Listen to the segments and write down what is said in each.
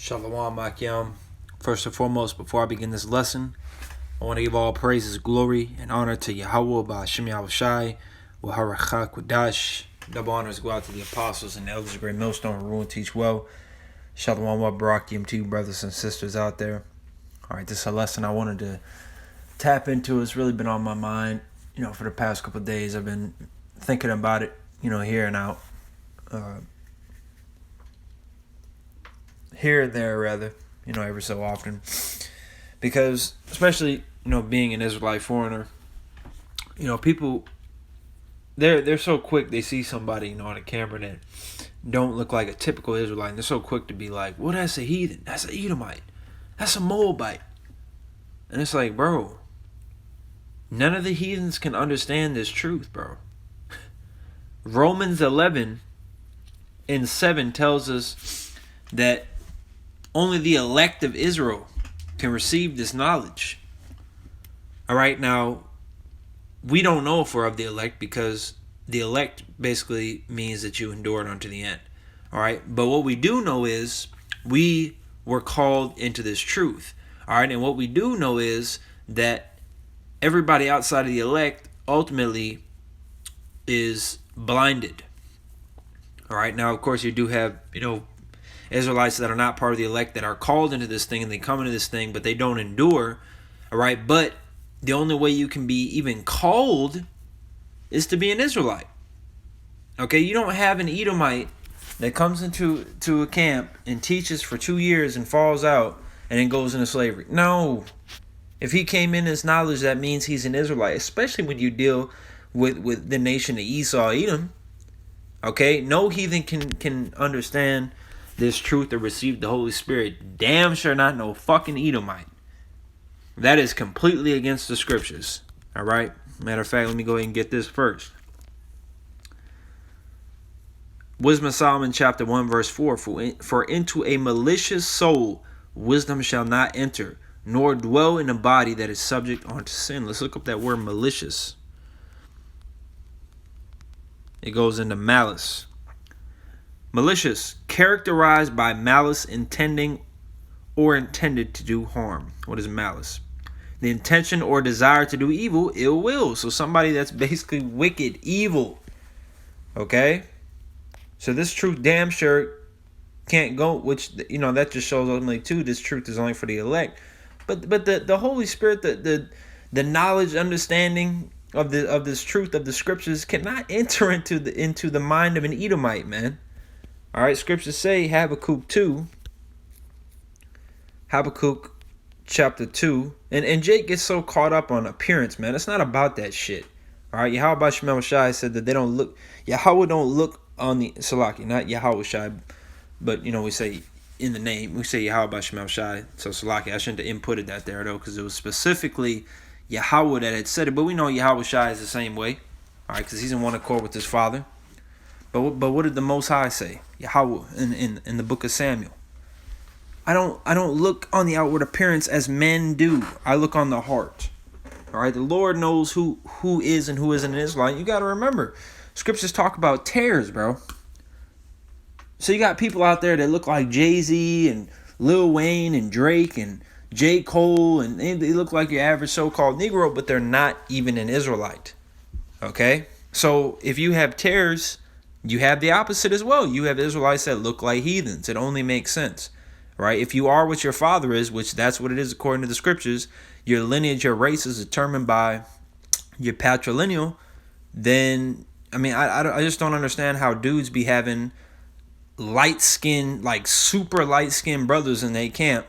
Shalom, Akim. First and foremost, before I begin this lesson, I want to give all praises, glory, and honor to Yahweh, Ba'ashem Yahushai, Waharacha Kudash. Double honors go out to the apostles and the elders of Great Millstone, rule and teach well. Shalom, Barakim to you, brothers and sisters out there. All right, this is a lesson I wanted to tap into. It's really been on my mind, for the past couple of days. I've been thinking about it, here and out. Here and there, rather, every so often. Because, especially, being an Israelite foreigner, people, they're so quick, they see somebody, on a camera that don't look like a typical Israelite, and they're so quick to be like, well, that's a heathen, that's an Edomite, that's a Moabite. And it's like, bro, none of the heathens can understand this truth, bro. Romans 11:7 tells us that only the elect of Israel can receive this knowledge. All right, now, we don't know if we're of the elect because the elect basically means that you endured unto the end. All right, but what we do know is we were called into this truth. All right, and what we do know is that everybody outside of the elect ultimately is blinded. All right, now, of course, you do have, Israelites that are not part of the elect that are called into this thing and they come into this thing, but they don't endure. All right, but the only way you can be even called is to be an Israelite. Okay, you don't have an Edomite that comes into a camp and teaches for 2 years and falls out and then goes into slavery. No. If he came in as knowledge, that means he's an Israelite, especially when you deal with the nation of Esau, Edom. Okay, no heathen can understand this truth or receive the Holy Spirit. Damn sure not no fucking Edomite. That is completely against the scriptures. All right. Matter of fact, let me go ahead and get this first. Wisdom of Solomon chapter 1 verse 4. For into a malicious soul wisdom shall not enter, nor dwell in a body that is subject unto sin. Let's look up that word malicious. It goes into malice. Malicious, characterized by malice, intending or intended to do harm. What is malice? The intention or desire to do evil, ill will. So somebody that's basically wicked, evil. Okay? So this truth damn sure can't go, which, that just shows ultimately too, this truth is only for the elect. But the Holy Spirit, the knowledge, understanding of this truth of the scriptures cannot enter into the mind of an Edomite, man. All right, scriptures say, Habakkuk chapter 2. And Jake gets so caught up on appearance, man. It's not about that shit. All right, Yahweh Shemel Shai said that Yahweh don't look on the Salaki, not Yahweh Shai, but, we say in the name, we say Yahweh Shemel Shai. So Salaki, I shouldn't have inputted that there, though, because it was specifically Yahweh that had said it. But we know Yahweh Shai is the same way, all right, because he's in one accord with his Father. But what did the Most High say? Yahweh in the book of Samuel. I don't look on the outward appearance as men do. I look on the heart. All right, the Lord knows who is and who isn't an Israelite. You got to remember, scriptures talk about tares, bro. So you got people out there that look like Jay-Z and Lil Wayne and Drake and J. Cole, and they look like your average so-called Negro, but they're not even an Israelite. Okay, so if you have tares, you have the opposite as well. You have Israelites that look like heathens. It only makes sense, right? If you are what your father is, which that's what it is according to the scriptures, your lineage, your race is determined by your patrilineal, then, I just don't understand how dudes be having light-skinned, like super light-skinned brothers in their camp,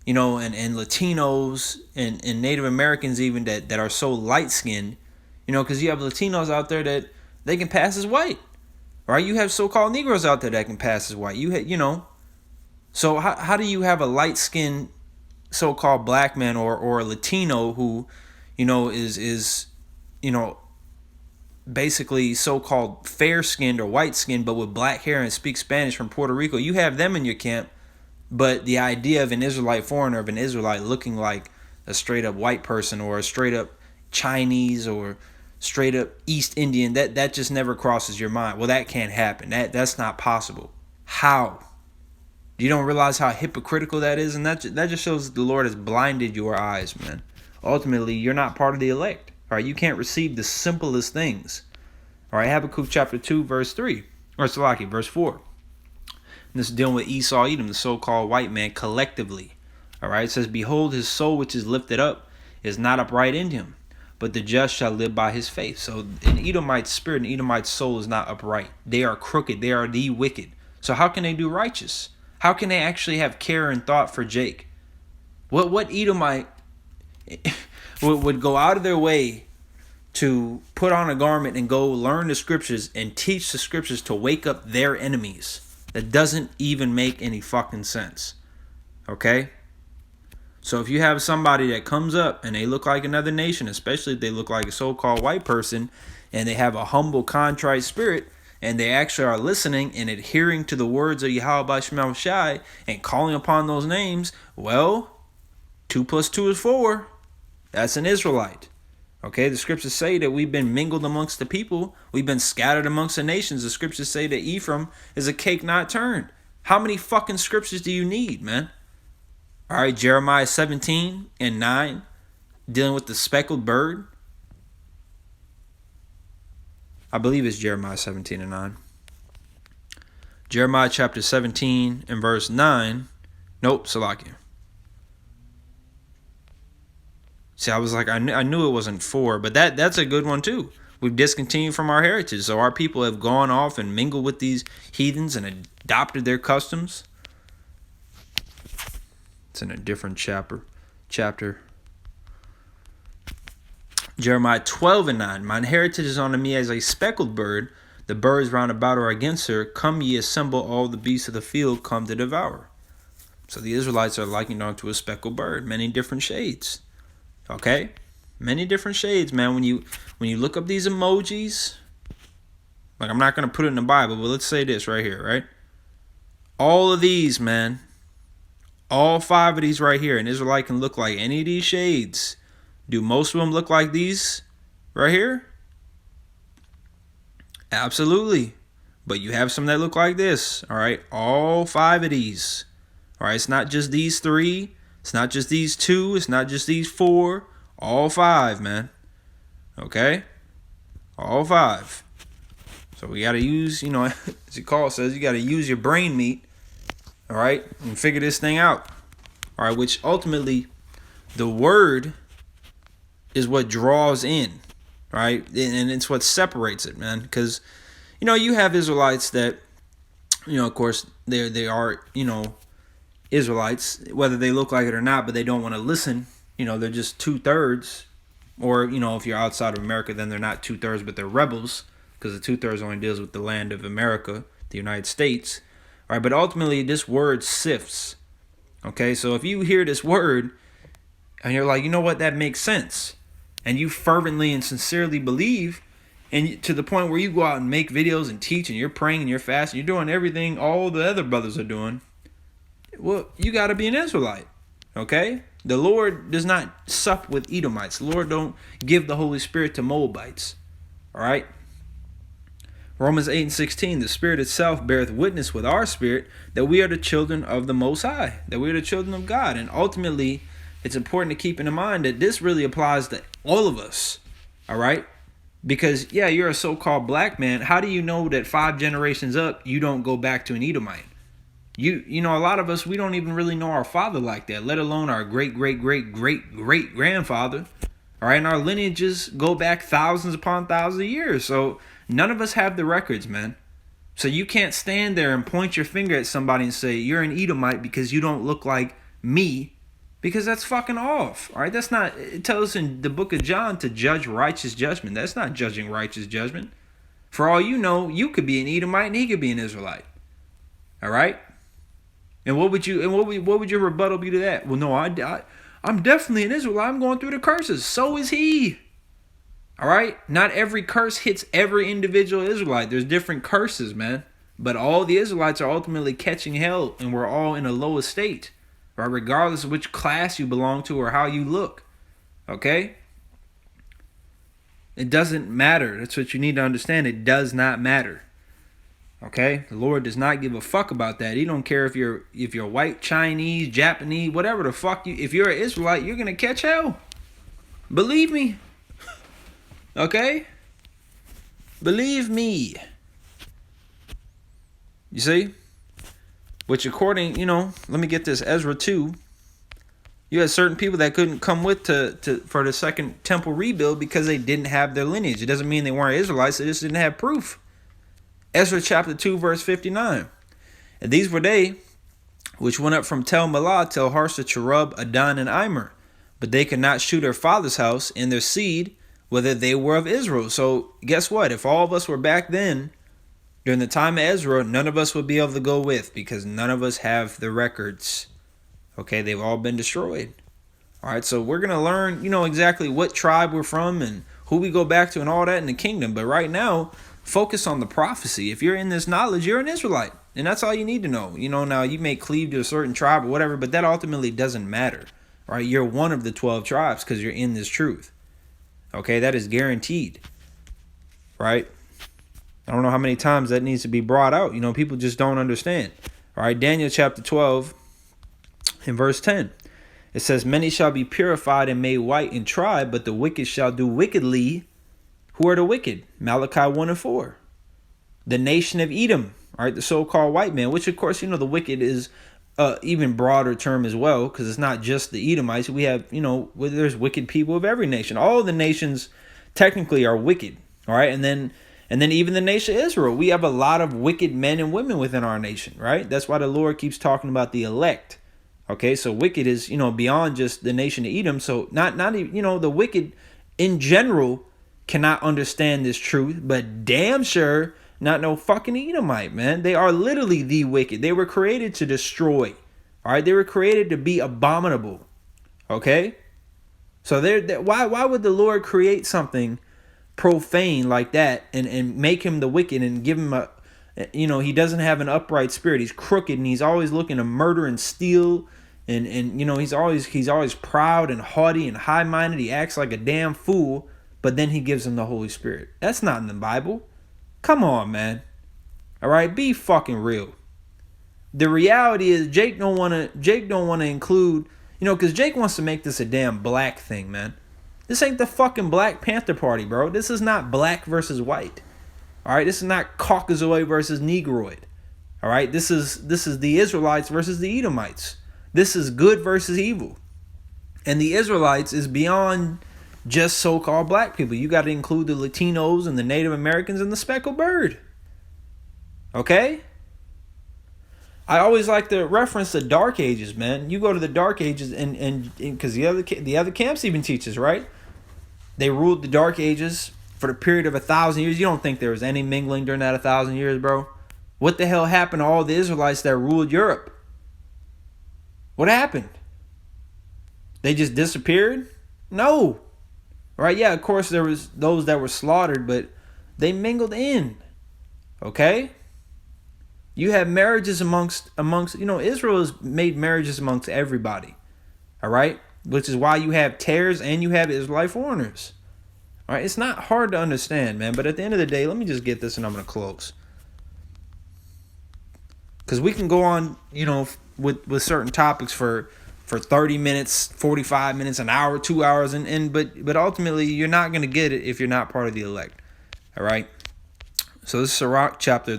and Latinos and Native Americans even that are so light-skinned, because you have Latinos out there that they can pass as white. Right, you have so-called Negroes out there that can pass as white. So how do you have a light-skinned so-called black man or a Latino who, is basically so-called fair-skinned or white-skinned, but with black hair and speaks Spanish from Puerto Rico? You have them in your camp, but the idea of an Israelite foreigner, of an Israelite looking like a straight-up white person or a straight-up Chinese or straight up East Indian, that just never crosses your mind. Well, that can't happen. That's not possible. How? You don't realize how hypocritical that is, and that just shows that the Lord has blinded your eyes, man. Ultimately, you're not part of the elect. All right, you can't receive the simplest things. All right, Habakkuk chapter 2, verse 3, or Salaki, verse 4. And this is dealing with Esau, Edom, the so-called white man, collectively. All right, it says, behold, his soul which is lifted up is not upright in him, but the just shall live by his faith. So an Edomite's spirit, an Edomite's soul is not upright. They are crooked. They are the wicked. So how can they do righteous? How can they actually have care and thought for Jake? What Edomite would go out of their way to put on a garment and go learn the scriptures and teach the scriptures to wake up their enemies? That doesn't even make any fucking sense. Okay? So if you have somebody that comes up and they look like another nation, especially if they look like a so-called white person, and they have a humble, contrite spirit, and they actually are listening and adhering to the words of Yahweh Shema Shai and calling upon those names, well, 2 + 2 is 4. That's an Israelite. Okay, the scriptures say that we've been mingled amongst the people. We've been scattered amongst the nations. The scriptures say that Ephraim is a cake not turned. How many fucking scriptures do you need, man? All right, Jeremiah 17:9, dealing with the speckled bird. I believe it's Jeremiah 17:9. Jeremiah chapter 17 and verse 9. Nope, Salakia. See, I was like, I knew it wasn't 4, but that's a good one too. We've discontinued from our heritage, so our people have gone off and mingled with these heathens and adopted their customs. It's in a different chapter. Jeremiah 12:9. Mine heritage is unto me as a speckled bird. The birds round about are against her. Come ye, assemble all the beasts of the field, come to devour. So the Israelites are likened unto a speckled bird. Many different shades. Okay? Many different shades, man. When you look up these emojis, like I'm not going to put it in the Bible, but let's say this right here, right? All of these, man. All 5 of these right here. An Israelite can look like any of these shades. Do most of them look like these right here? Absolutely. But you have some that look like this. All right. All 5 of these. All right. It's not just these 3. It's not just these 2. It's not just these 4. All 5, man. Okay. All 5. So we got to use, as the call says, you got to use your brain meat. All right. And figure this thing out. All right. Which ultimately the word is what draws in, right? And it's what separates it, man. Because, you have Israelites that, of course, they are, Israelites, whether they look like it or not, but they don't want to listen. They're just 2/3. Or, if you're outside of America, then they're not 2/3, but they're rebels. Because the 2/3 only deals with the land of America, the United States. All right, but ultimately, this word sifts. Okay, so if you hear this word, and you're like, you know what, that makes sense. And you fervently and sincerely believe, and to the point where you go out and make videos and teach, and you're praying and you're fasting, you're doing everything all the other brothers are doing, well, you got to be an Israelite, okay? The Lord does not sup with Edomites. The Lord don't give the Holy Spirit to Moabites, all right? Romans 8:16, the Spirit itself beareth witness with our spirit that we are the children of the Most High, that we are the children of God. And ultimately, it's important to keep in mind that this really applies to all of us, all right? Because, yeah, you're a so-called black man. How do you know that 5 generations up, you don't go back to an Edomite? A lot of us, we don't even really know our father like that, let alone our great-great-great-great-great-grandfather, all right? And our lineages go back thousands upon thousands of years. So none of us have the records, man. So you can't stand there and point your finger at somebody and say, you're an Edomite because you don't look like me. Because that's fucking off, all right? That's not, it tells us in the book of John to judge righteous judgment. That's not judging righteous judgment. For all you know, you could be an Edomite and he could be an Israelite, all right? And what would your rebuttal be to that? Well, no, I'm definitely an Israelite. I'm going through the curses. So is he, all right? Not every curse hits every individual Israelite. There's different curses, man. But all the Israelites are ultimately catching hell, and we're all in a low estate. Right, regardless of which class you belong to or how you look, okay? It doesn't matter. That's what you need to understand. It does not matter. Okay, the Lord does not give a fuck about that. He don't care if you're white, Chinese, Japanese, whatever the fuck you. If you're an Israelite, you're gonna catch hell. Believe me. Okay, believe me. You see, which according, let me get this, Ezra 2. You had certain people that couldn't come with to for the second temple rebuild because they didn't have their lineage. It doesn't mean they weren't Israelites. They just didn't have proof. Ezra chapter 2 verse 59. And these were they which went up from Tel Melah, Tel Harsha, Cherub, Adon, and Immer. But they could not shew their father's house and their seed, whether they were of Israel. So guess what? If all of us were back then, during the time of Ezra, none of us would be able to go with, because none of us have the records. Okay, they've all been destroyed. All right, so we're going to learn, exactly what tribe we're from and who we go back to and all that in the kingdom. But right now, focus on the prophecy. If you're in this knowledge, you're an Israelite. And that's all you need to know. Now you may cleave to a certain tribe or whatever, but that ultimately doesn't matter. Right? You're one of the 12 tribes because you're in this truth. Okay, that is guaranteed. Right? I don't know how many times that needs to be brought out. People just don't understand. All right, Daniel chapter 12 in verse 10. It says, many shall be purified and made white in tribe, but the wicked shall do wickedly. Who are the wicked? Malachi 1 and 4. The nation of Edom, all right, the so-called white man, which of course, the wicked is even broader term as well, because it's not just the Edomites. We have, there's wicked people of every nation. All the nations technically are wicked, all right? And then even the nation of Israel, we have a lot of wicked men and women within our nation, right? That's why the Lord keeps talking about the elect. Okay, so wicked is, beyond just the nation of Edom. So not even, the wicked in general cannot understand this truth, but damn sure not no fucking Edomite, man. They are literally the wicked. They were created to destroy. All right, they were created to be abominable. Okay, so why would the Lord create something profane like that and make him the wicked and give him a, he doesn't have an upright spirit. He's crooked and he's always looking to murder and steal. And he's always proud and haughty and high-minded. He acts like a damn fool, but then he gives him the Holy Spirit. That's not in the Bible. Come on, man. All right, be fucking real. The reality is Jake don't want to include, because Jake wants to make this a damn black thing, man. This ain't the fucking Black Panther Party, bro. This is not black versus white. All right, this is not Caucasoid versus Negroid. All right, this is the Israelites versus the Edomites. This is good versus evil. And the Israelites is beyond just so-called black people. You got to include the Latinos and the Native Americans and the speckled bird. Okay? I always like to reference the Dark Ages, man. You go to the Dark Ages and because the other camps even teaches, right? They ruled the Dark Ages for the period of 1,000 years. You don't think there was any mingling during that 1,000 years, bro? What the hell happened to all the Israelites that ruled Europe? What happened? They just disappeared? No. Right? Yeah, of course there was those that were slaughtered, but they mingled in. Okay? You have marriages amongst Israel has made marriages amongst everybody. All right? Which is why you have tares and you have Israelite foreigners. All right? It's not hard to understand, man, but at the end of the day, let me just get this and I'm going to close. Because we can go on, with certain topics for 30 minutes, 45 minutes, an hour, 2 hours, but ultimately you're not going to get it if you're not part of the elect. All right? So this is Sirach chapter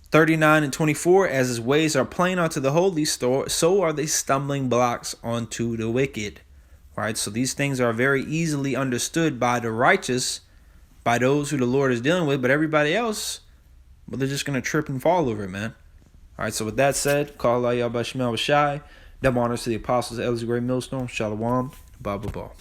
39 and 24. As his ways are plain unto the holy, so are they stumbling blocks unto the wicked. All right? So these things are very easily understood by the righteous, by those who the Lord is dealing with, but everybody else, well, they're just going to trip and fall over it, man. All right, so with that said, call Allah Yahweh Shemel Shai. Double honors to the apostles, elders, great millstone, Shalom, blah, blah, blah.